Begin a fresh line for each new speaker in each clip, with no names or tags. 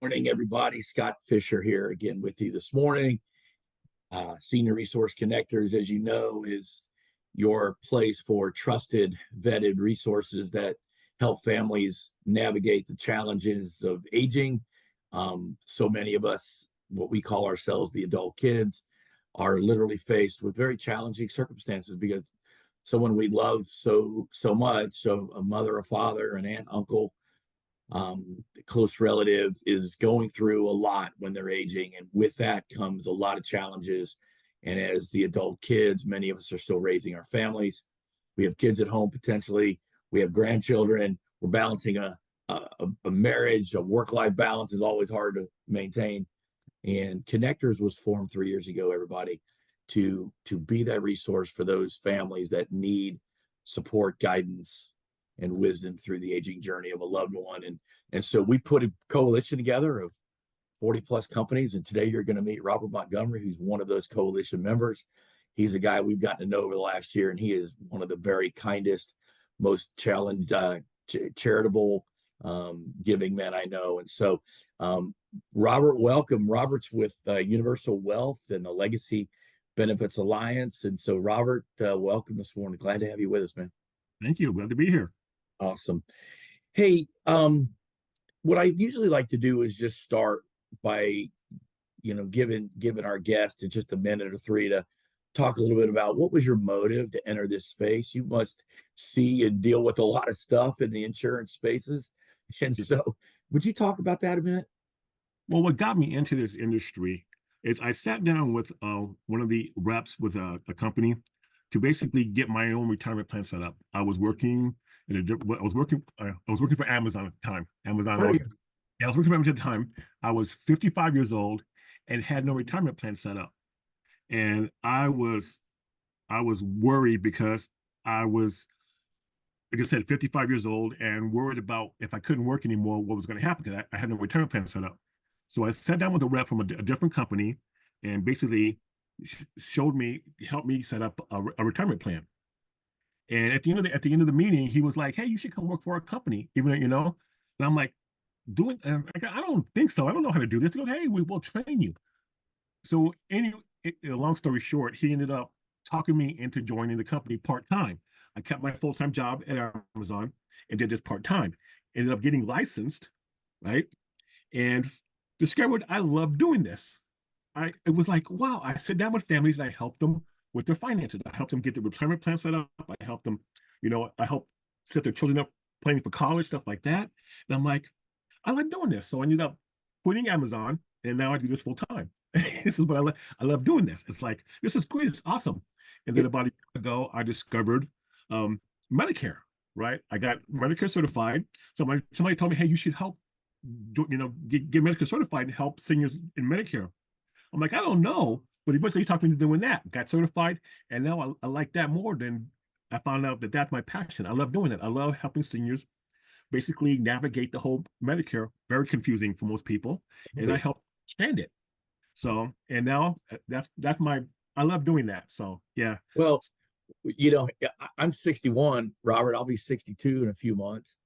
Morning, everybody. Scott Fisher here again with you this morning. Senior Resource Connectors, as you know, is your place for trusted, vetted resources that help families navigate the challenges of aging. So many of us, what we call ourselves the adult kids, are literally faced with very challenging circumstances because someone we love so much, so a mother, a father, an aunt, uncle, a close relative is going through a lot when they're aging, and with that comes a lot of challenges. And as the adult kids, many of us are still raising our families. We have kids at home potentially. We have grandchildren. We're balancing a marriage. A work-life balance is always hard to maintain. And Connectors was formed 3 years ago, everybody, to be that resource for those families that need support, guidance, and wisdom through the aging journey of a loved one. And so we put a coalition together of 40 plus companies. And today you're going to meet Robert Montgomery, who's one of those coalition members. He's a guy we've gotten to know over the last year, and he is one of the very kindest, most charitable, giving men I know. And so, Robert, welcome. Robert's with Universal Wealth and the Legacy Benefits Alliance. And so, Robert, welcome this morning. Glad to have you with us, man.
Thank you. Glad to be here.
Awesome. Hey, what I usually like to do is just start by, giving our guest in just a minute or three to talk a little bit about what was your motive to enter this space. You must see and deal with a lot of stuff in the insurance spaces. And so would you talk about that a minute?
Well, what got me into this industry is I sat down with one of the reps with a company to basically get my own retirement plan set up. I was working for Amazon at the time. I was working for Amazon at the time. I was 55 years old and had no retirement plan set up. And I was worried because I was, like I said, 55 years old and worried about if I couldn't work anymore, what was going to happen, because I had no retirement plan set up. So I sat down with a rep from a different company and basically helped me set up a retirement plan. And at the end of the meeting, he was like, "Hey, you should come work for our company," even and I'm like, I don't think so. I don't know how to do this. He goes, "Hey, we will train you." So long story short, he ended up talking me into joining the company part-time. I kept my full-time job at Amazon and did this part-time. Ended up getting licensed, right? And discovered I love doing this. It was like, wow, I sit down with families and I help them with their finances. I help them get the retirement plan set up. I help them, I help set their children up planning for college, stuff like that. And I'm like, I like doing this. So I ended up quitting Amazon, and now I do this full time. This is what I love. I love doing this. It's like, this is great. It's awesome. And then about a year ago, I discovered Medicare, right? I got Medicare certified. Somebody told me, hey, you should help, get Medicare certified and help seniors in Medicare. I'm like, I don't know. But eventually he talked me into doing that, got certified. And now I like that more than I found out that that's my passion. I love doing it. I love helping seniors basically navigate the whole Medicare, very confusing for most people. And I help understand it. So, and now I love doing that. So, yeah.
Well, I'm 61, Robert. I'll be 62 in a few months.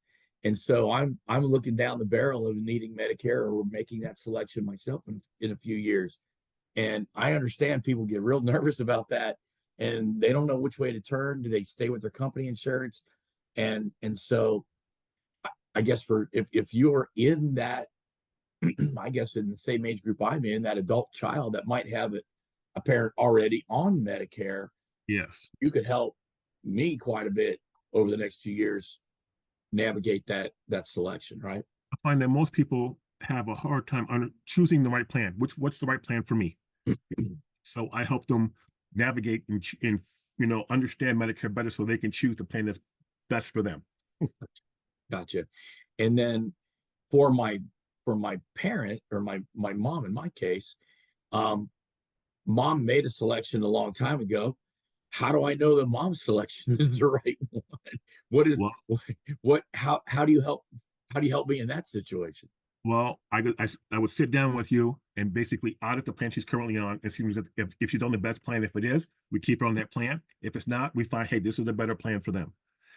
And so I'm looking down the barrel of needing Medicare or making that selection myself in a few years. And I understand people get real nervous about that and they don't know which way to turn. Do they stay with their company insurance? And so I guess if you're in that, I guess in the same age group I'm in, that adult child that might have a parent already on Medicare,
yes,
you could help me quite a bit over the next few years navigate that selection, right?
I find that most people have a hard time choosing the right plan. What's the right plan for me? So I help them navigate and understand Medicare better so they can choose the plan that's best for them.
Gotcha. And then for my parent or my mom, in my case, mom made a selection a long time ago. How do I know that mom's selection is the right one? How do you help me in that situation?
Well, I would sit down with you and basically audit the plan she's currently on and see if she's on the best plan. If it is, we keep her on that plan. If it's not, we find, hey, this is a better plan for them.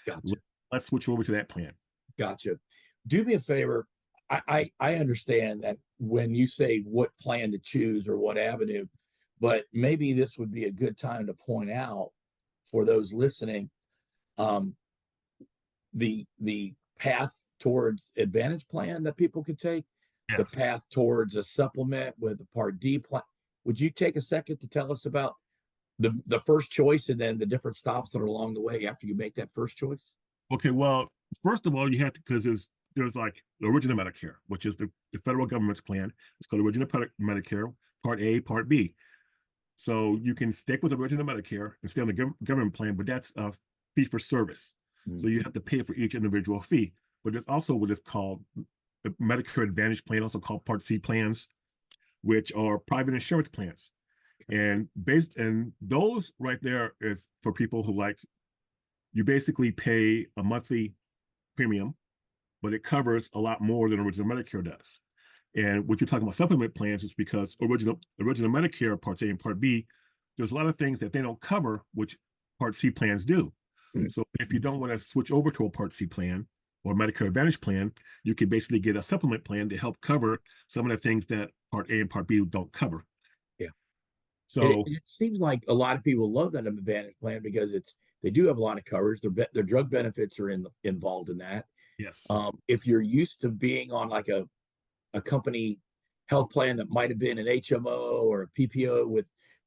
Gotcha.
Let's switch over to that plan.
Gotcha. Do me a favor. I understand that when you say what plan to choose or what avenue, but maybe this would be a good time to point out for those listening, um, the path towards Advantage plan that people could take, the
Yes.
path towards a supplement with a Part D plan. Would you take a second to tell us about the first choice and then the different stops that are along the way after you make that first choice?
Okay, well, first of all, you have to, because there's like the original Medicare, which is the federal government's plan. It's called original Medicare, Part A, Part B. So you can stick with original Medicare and stay on the government plan, but that's a fee for service. So you have to pay for each individual fee. But there's also what is called a Medicare Advantage plan, also called Part C plans, which are private insurance plans. And those right there is for people who like, you basically pay a monthly premium, but it covers a lot more than original Medicare does. And what you're talking about supplement plans is because original Medicare Part A and Part B, there's a lot of things that they don't cover, which Part C plans do. So if you don't want to switch over to a Part C plan or Medicare Advantage plan, you can basically get a supplement plan to help cover some of the things that Part A and Part B don't cover.
Yeah.
So
It seems like a lot of people love that Advantage plan because they do have a lot of coverage. Their drug benefits are involved in that.
yes,
If you're used to being on like a company health plan that might have been an HMO or a PPO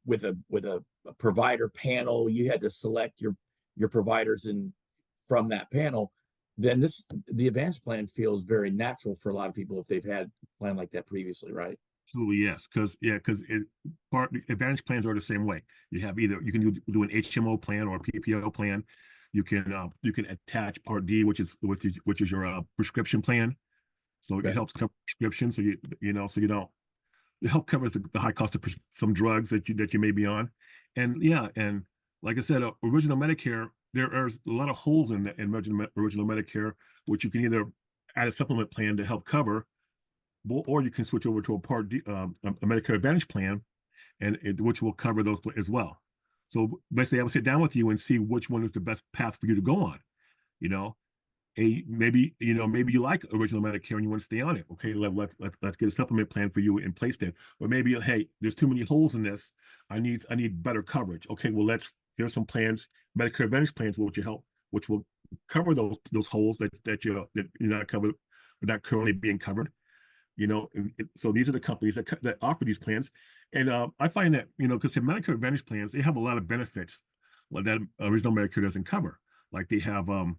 with a provider panel, you had to select your providers from that panel. Then the Advantage plan feels very natural for a lot of people if they've had a plan like that previously, right?
absolutely yes, because part Advantage plans are the same way. You have either you can do an HMO plan or a PPO plan. You can attach Part D, which is your prescription plan. So it
Okay.
helps cover prescription. So so you don't, it help covers the high cost of some drugs that you may be on. And yeah, and like I said, original Medicare, there are a lot of holes in original Medicare, which you can either add a supplement plan to help cover, or you can switch over to a Part D, a Medicare Advantage plan, which will cover those as well. So basically, I would sit down with you and see which one is the best path for you to go on. You know, maybe you like original Medicare and you want to stay on it. Okay, let's get a supplement plan for you in place then. Or maybe, hey, there's too many holes in this. I need better coverage. Okay, well, here's some plans, Medicare Advantage plans, which will cover those holes that you're not covered, not currently being covered. So these are the companies that offer these plans. And I find that, because the Medicare Advantage plans, they have a lot of benefits that original Medicare doesn't cover. Like they have um,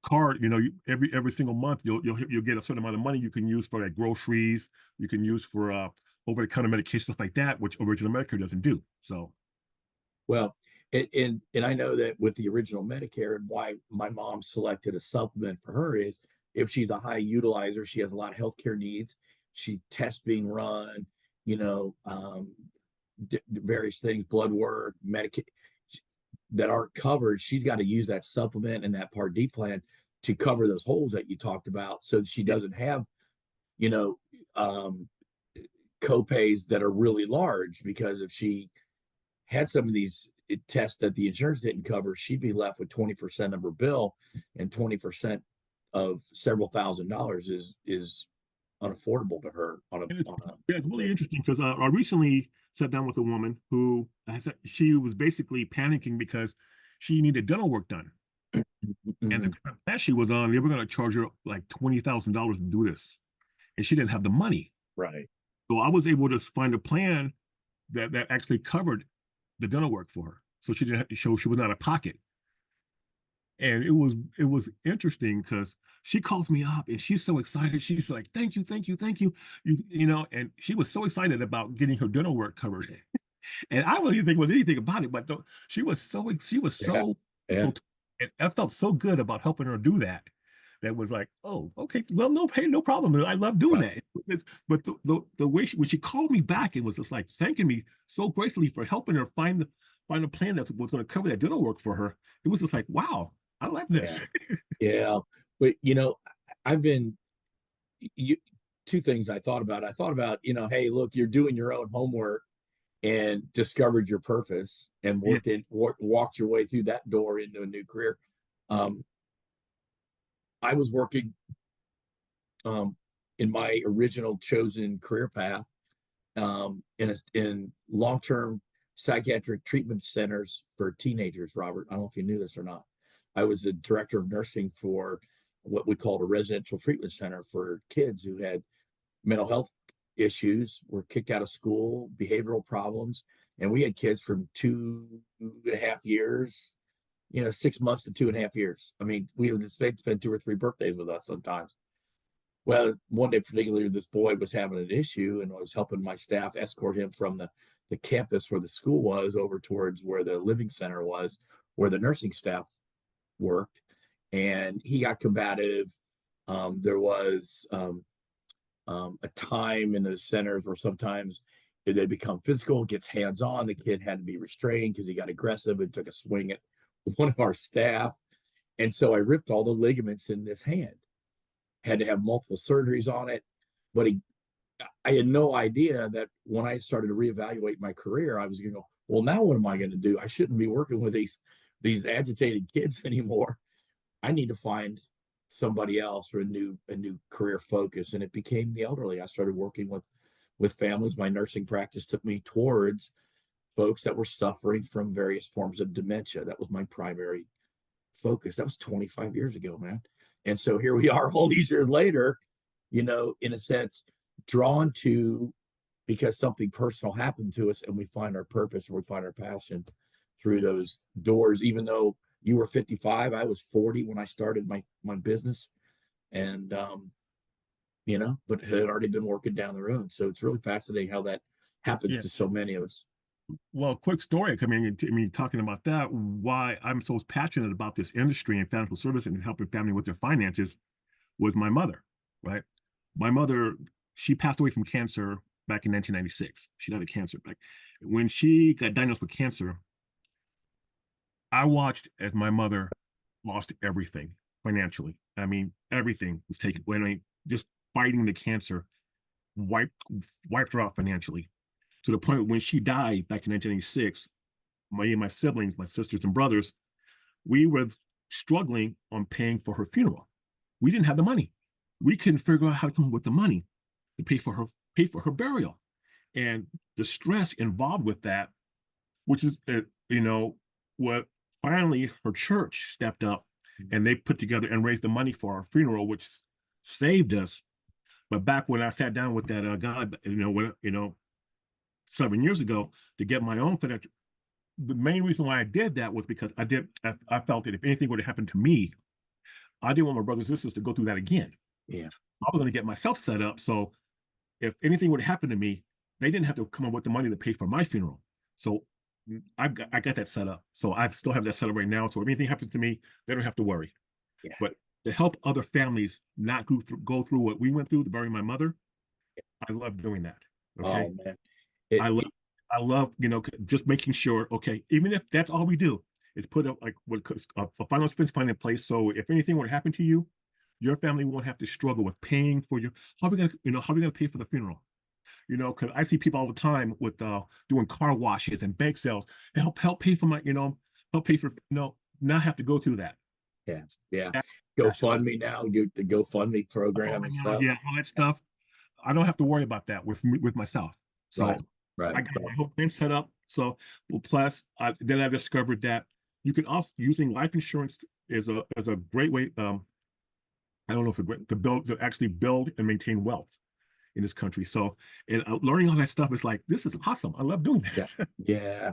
card, every single month you'll get a certain amount of money you can use for like groceries, you can use for over-the-counter medication, stuff like that, which original Medicare doesn't do. So
Well, and I know that with the original Medicare and why my mom selected a supplement for her is if she's a high utilizer, she has a lot of healthcare needs, she tests being run, you know, various things, blood work, Medicaid that aren't covered. She's got to use that supplement and that Part D plan to cover those holes that you talked about, so that she
yeah,
doesn't have, you know, um, copays that are really large. Because if she had some of these tests that the insurance didn't cover, she'd be left with 20% of her bill, and 20% of several $1,000s is unaffordable to her on a
and
on a
it's really interesting because I recently sat down with a woman who I said she was basically panicking because she needed dental work done. And the
Mhm.
class she was on, they were going to charge her like $20,000 to do this, and she didn't have the money.
Right.
So I was able to find a plan that actually covered the dental work for her, so she didn't have to show she was not out of pocket. And it was interesting because she calls me up and she's so excited. She's like, "Thank you, thank you, thank you, And she was so excited about getting her dental work covered, and I really didn't think it was anything about it, but she was
Yeah.
so,
Yeah.
and I felt so good about helping her do that. That was like, oh, okay, well, no pain, no problem. I love doing
Right.
that. But the way when she called me back and was just like thanking me so gracefully for helping her find a plan that was going to cover that dental work for her, it was just like, wow, I love
Yeah.
this.
Yeah. But I've been you two things I thought about. I thought about, hey, look, you're doing your own homework and discovered your purpose and
Yeah,
walked your way through that door into a new career. Um, I was working in my original chosen career path, in long-term psychiatric treatment centers for teenagers. Robert, I don't know if you knew this or not. I was the director of nursing for what we called a residential treatment center for kids who had mental health issues, were kicked out of school, behavioral problems. And we had kids from 2.5 years, 6 months to 2.5 years. I mean, we would spend 2 or 3 birthdays with us sometimes. Well, one day particularly, this boy was having an issue, and I was helping my staff escort him from the campus where the school was over towards where the living center was, where the nursing staff worked. And he got combative. There was a time in those centers where sometimes they become physical, gets hands on. The kid had to be restrained because he got aggressive and took a swing at one of our staff. And so I ripped all the ligaments in this hand, had to have multiple surgeries on it. But I had no idea that when I started to reevaluate my career, I was going to go, well, now what am I going to do? I shouldn't be working with these agitated kids anymore. I need to find somebody else for a new career focus. And it became the elderly. I started working with families. My nursing practice took me towards folks that were suffering from various forms of dementia. That was my primary focus. That was 25 years ago, man. And so here we are all these years later, in a sense, drawn to, because something personal happened to us, and we find our purpose, or we find our passion through those doors. Even though you were 55, I was 40 when I started my business, and but had already been working down the road. So it's really fascinating how that happens to so many of us.
Well, quick story. I mean, talking about that, why I'm so passionate about this industry and financial service and helping family with their finances was my mother, right? My mother, she passed away from cancer back in 1996. She died of cancer. When she got diagnosed with cancer, I watched as my mother lost everything financially. I mean, everything was taken. Just fighting the cancer wiped her out financially, to the point when she died back in 1986. My siblings, my sisters and brothers, we were struggling on paying for her funeral. We didn't have the money. We couldn't figure out how to come up with the money to pay for her burial, and the stress involved with that, which is what finally her church stepped up, and they put together and raised the money for our funeral, which saved us. But back when I sat down with that guy, 7 years ago, to get my own financial, the main reason why I did that was because I felt that if anything would have happened to me, I didn't want my brothers and sisters to go through that again.
Yeah.
I was going to get myself set up, so if anything would have happened to me, they didn't have to come up with the money to pay for my funeral. So I got that set up. So I still have that set up right now. So if anything happens to me, they don't have to worry.
Yeah.
But to help other families not go through what we went through to bury my mother, I love doing that. Okay.
Oh man.
I love, just making sure, okay, even if that's all we do is put up a final expense plan in place. So if anything would happen to you, your family won't have to struggle with paying for how are we gonna pay for the funeral? Because I see people all the time with doing car washes and bake sales, help pay for help pay for, not have to go through that.
Yeah. Yeah. GoFundMe now, do the GoFundMe program and stuff.
Yeah, all that stuff. I don't have to worry about that with myself. So
right.
I got my whole thing set up. So, well, plus, then I discovered that you can also, using life insurance is a great way. I don't know if to actually build and maintain wealth in this country. So, and learning all that stuff is like, this is awesome. I love doing this.
Yeah.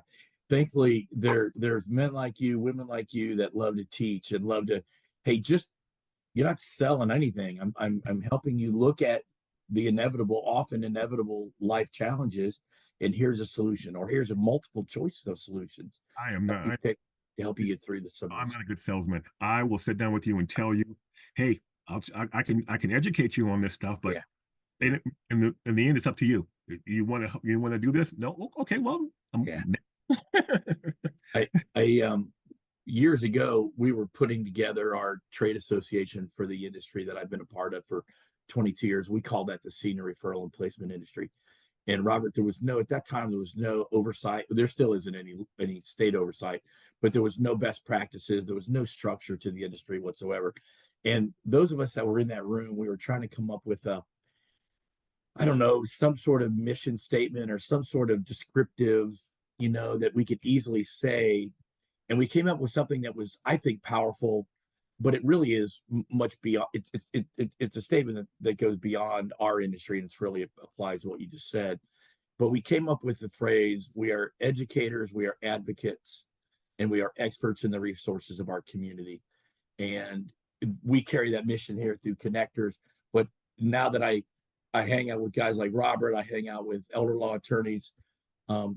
Thankfully, there's men like you, women like you that love to teach and love to, hey, you're not selling anything. I'm helping you look at the often inevitable life challenges, and here's a solution, or here's a multiple choices of solutions.
I am not.
To help you get through this.
I'm not a good salesman. I will sit down with you and tell you, hey, I can educate you on this stuff, but in the end, it's up to you. You want to do this? No, okay, well,
I years ago, we were putting together our trade association for the industry that I've been a part of for 22 years. We call that the senior referral and placement industry. And Robert, at that time, there was no oversight. There still isn't any state oversight, but there was no best practices. There was no structure to the industry whatsoever. And those of us that were in that room, we were trying to come up with I don't know, some sort of mission statement or some sort of descriptive, that we could easily say. And we came up with something that was, I think, powerful, but it really is much beyond. It's a statement that goes beyond our industry, and it's really applies to what you just said. But we came up with the phrase: "We are educators, we are advocates, and we are experts in the resources of our community." And we carry that mission here through connectors. But now that I hang out with guys like Robert, I hang out with elder law attorneys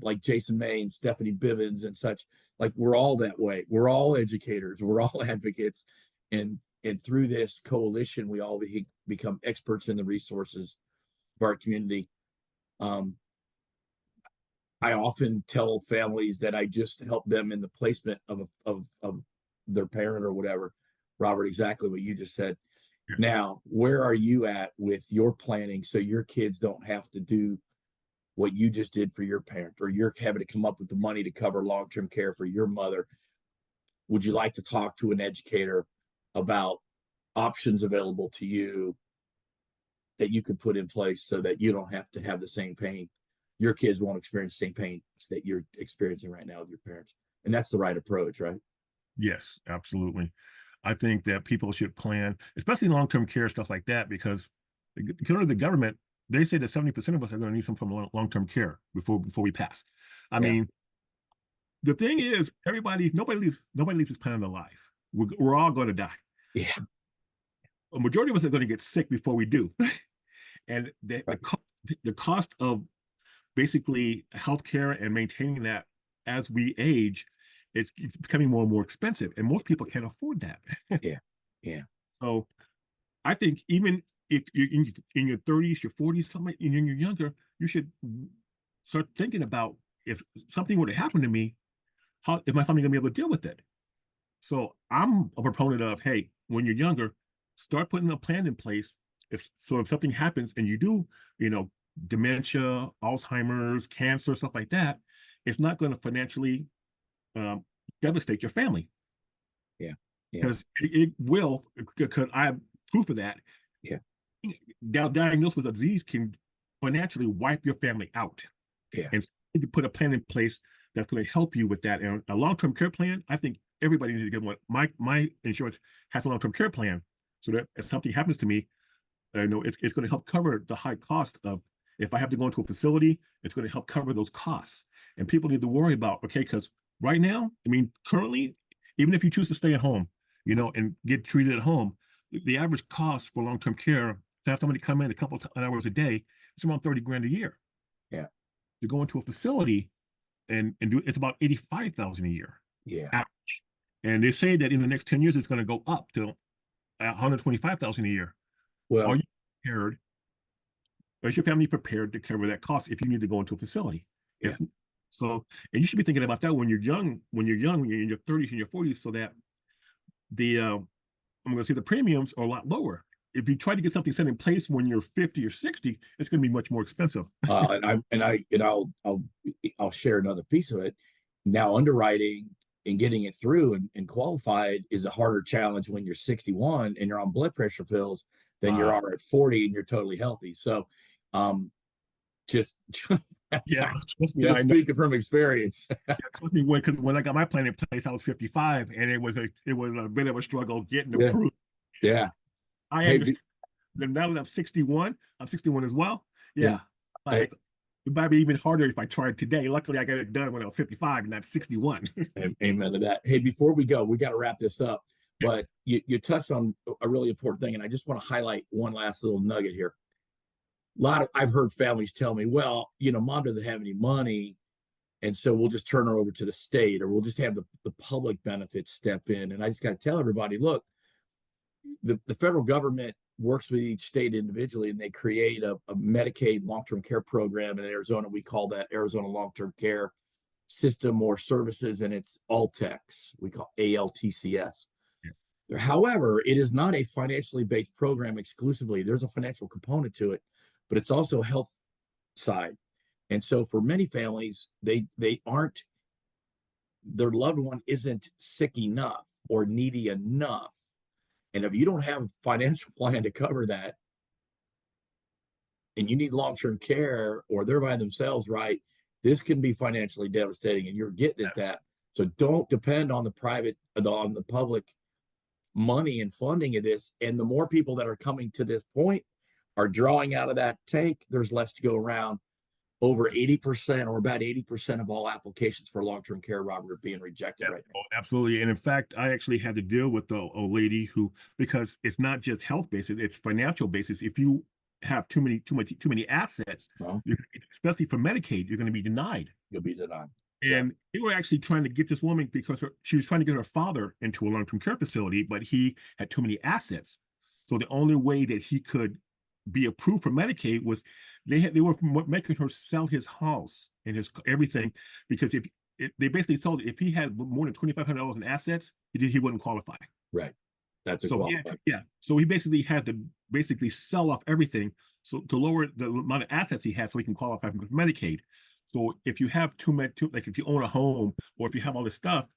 like Jason May and Stephanie Bivens and such. Like, we're all that way. We're all educators. We're all advocates, and through this coalition, we all become experts in the resources of our community. Um, I often tell families that I just help them in the placement of their parent or whatever. Robert, exactly what you just said.
Yeah.
Now, where are you at with your planning so your kids don't have to do what you just did for your parent, or you're having to come up with the money to cover long-term care for your mother? Would you like to talk to an educator about options available to you that you could put in place so that you don't have to have the same pain? Your kids won't experience the same pain that you're experiencing right now with your parents. And that's the right approach, right?
Yes, absolutely. I think that people should plan, especially long-term care stuff like that, because the government, they say that 70% of us are going to need some from long-term care before we pass. I
Yeah.
mean, the thing is, nobody leaves this planet alive. We're all going to die.
Yeah.
A majority of us are going to get sick before we do, and
Right.
the cost of basically healthcare and maintaining that as we age, it's becoming more and more expensive, and most people can't afford that.
Yeah. Yeah.
So I think even if you're in your 30s, your 40s, something, and you're younger, you should start thinking about, if something were to happen to me, how is my family going to be able to deal with it? So I'm a proponent of, hey, when you're younger, start putting a plan in place. If something happens and you do, dementia, Alzheimer's, cancer, stuff like that, it's not going to financially um, devastate your family,
Yeah. Yeah.
because it will. Because I have proof of that.
Yeah.
Diagnosed with a disease can financially wipe your family out.
Yeah.
And so you need to put a plan in place that's going to help you with that. And a long-term care plan, I think everybody needs to get one. My insurance has a long-term care plan, so that if something happens to me, it's going to help cover the high cost of, if I have to go into a facility, it's going to help cover those costs. And people need to worry about, okay, because right now, I mean, currently, even if you choose to stay at home, and get treated at home, the average cost for long-term care to have somebody come in a couple of hours a day, it's around 30 grand a year.
Yeah.
To go into a facility and do, it's about 85,000 a year.
Yeah.
Average. And they say that in the next 10 years, it's going to go up to 125,000 a year.
Well,
Are you prepared? Is your family prepared to cover that cost if you need to go into a facility?
Yeah.
If so, and you should be thinking about that when you're young, when you're in your 30s and your 40s, so that I'm going to say the premiums are a lot lower. If you try to get something set in place when you're 50 or 60, it's going to be much more expensive.
I'll share another piece of it. Now, underwriting and getting it through and qualified is a harder challenge when you're 61 and you're on blood pressure pills than you are at 40 and you're totally healthy. So, just
Yeah,
just speaking from experience.
Trust me, when I got my plan in place, I was 55, and it was a bit of a struggle getting
Yeah.
approved.
Yeah.
I
Hey,
understand. Now that I'm 61 as well. Yeah.
Hey,
It might be even harder if I tried today. Luckily, I got it done when I was 55 and not 61.
amen to that. Hey, before we go, we got to wrap this up. But you touched on a really important thing, and I just want to highlight one last little nugget here. I've heard families tell me, well, mom doesn't have any money, and so we'll just turn her over to the state, or we'll just have the public benefits step in. And I just got to tell everybody, look, the federal government works with each state individually, and they create a Medicaid long-term care program in Arizona. We call that Arizona Long-Term Care System or Services, and it's ALTEX. We call ALTCS.
Yeah.
However, it is not a financially based program exclusively. There's a financial component to it, but it's also health side. And so for many families, they aren't, their loved one isn't sick enough or needy enough. And if you don't have a financial plan to cover that, and you need long-term care or they're by themselves, right? This can be financially devastating, and you're getting at
Yes.
that. So don't depend on the public money and funding of this. And the more people that are coming to this point are drawing out of that tank, there's less to go around. Over 80% or about 80% of all applications for long-term care, Robert, are being rejected
Yeah,
right now.
oh, absolutely. And in fact, I actually had to deal with a lady who, because it's not just health basis, it's financial basis. If you have too many assets,
Well,
especially for Medicaid, you're going to be denied.
you'll be denied. Yeah.
And they were actually trying to get this woman because she was trying to get her father into a long-term care facility, but he had too many assets. So the only way that he could be approved for Medicaid was they were making her sell his house and his everything, because they basically told if he had more than $2,500 in assets, he wouldn't qualify.
Right. That's a
So
qualifier.
so he basically had to basically sell off everything so to lower the amount of assets he had so he can qualify for Medicaid. So if you have like if you own a home or if you have all this stuff,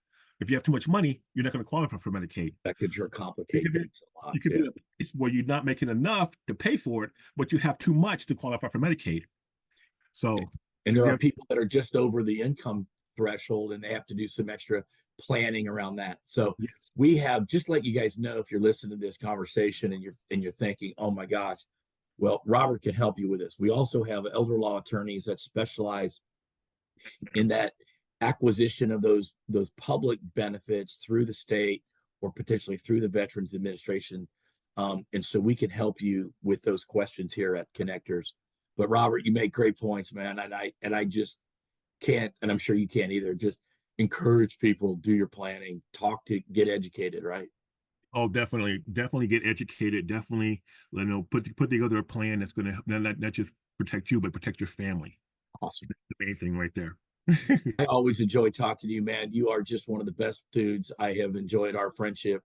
if you have too much money, you're not going to qualify for Medicaid.
That could sure complicate things a lot.
You could
Yeah.
be in a place where you're not making enough to pay for it, but you have too much to qualify for Medicaid. So
And there are
there's
people that are just over the income threshold and they have to do some extra planning around that. So
yes,
we have, just let you guys know, if you're listening to this conversation and you're thinking, oh my gosh, well, Robert can help you with this. We also have elder law attorneys that specialize in that acquisition of those public benefits through the state or potentially through the Veterans Administration. And so we can help you with those questions here at Connectors. But Robert, you make great points, man. And I just can't, and I'm sure you can't either, just encourage people, do your planning, get educated, right?
oh, definitely get educated. Definitely, put together a plan that's going to not just protect you, but protect your family.
Awesome.
That's the main thing right there.
I always enjoy talking to you, man. You are just one of the best dudes. I have enjoyed our friendship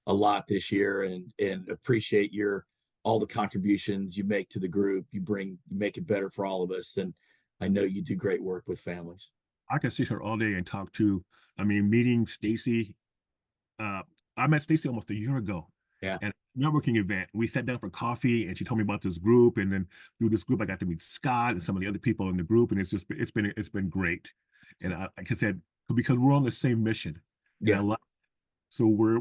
a lot this year, and appreciate your all the contributions you make to the group. You make it better for all of us, and I know you do great work with families.
I can sit here all day and talk to. I mean, meeting Stacy. Uh, I met Stacy almost a year ago
Yeah.
at a networking event. We sat down for coffee, and she told me about this group. And then through this group, I got to meet Scott and some of the other people in the group, and it's been great. And like I said, because we're on the same mission, and
Yeah.
so we're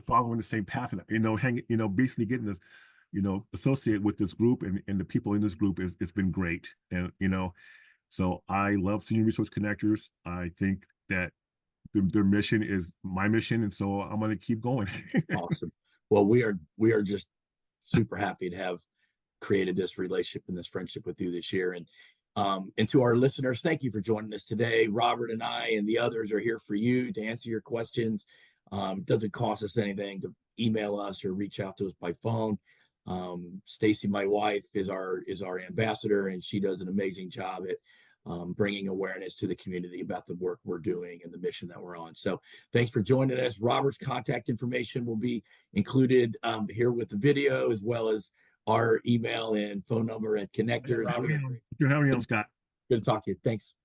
following the same path, and basically getting this, associate with this group and the people in this group it's been great, and so I love Senior Resource Connectors. I think that their mission is my mission, and so I'm going to keep going.
Awesome. Well, we are just super happy to have created this relationship and this friendship with you this year. And to our listeners, thank you for joining us today. Robert and I and the others are here for you to answer your questions. It doesn't cost us anything to email us or reach out to us by phone. Stacy, my wife, is our ambassador, and she does an amazing job at bringing awareness to the community about the work we're doing and the mission that we're on. So thanks for joining us. Robert's contact information will be included here with the video, as well as our email and phone number at Connectors.
You're having me on, Scott.
Good to talk to you. Thanks.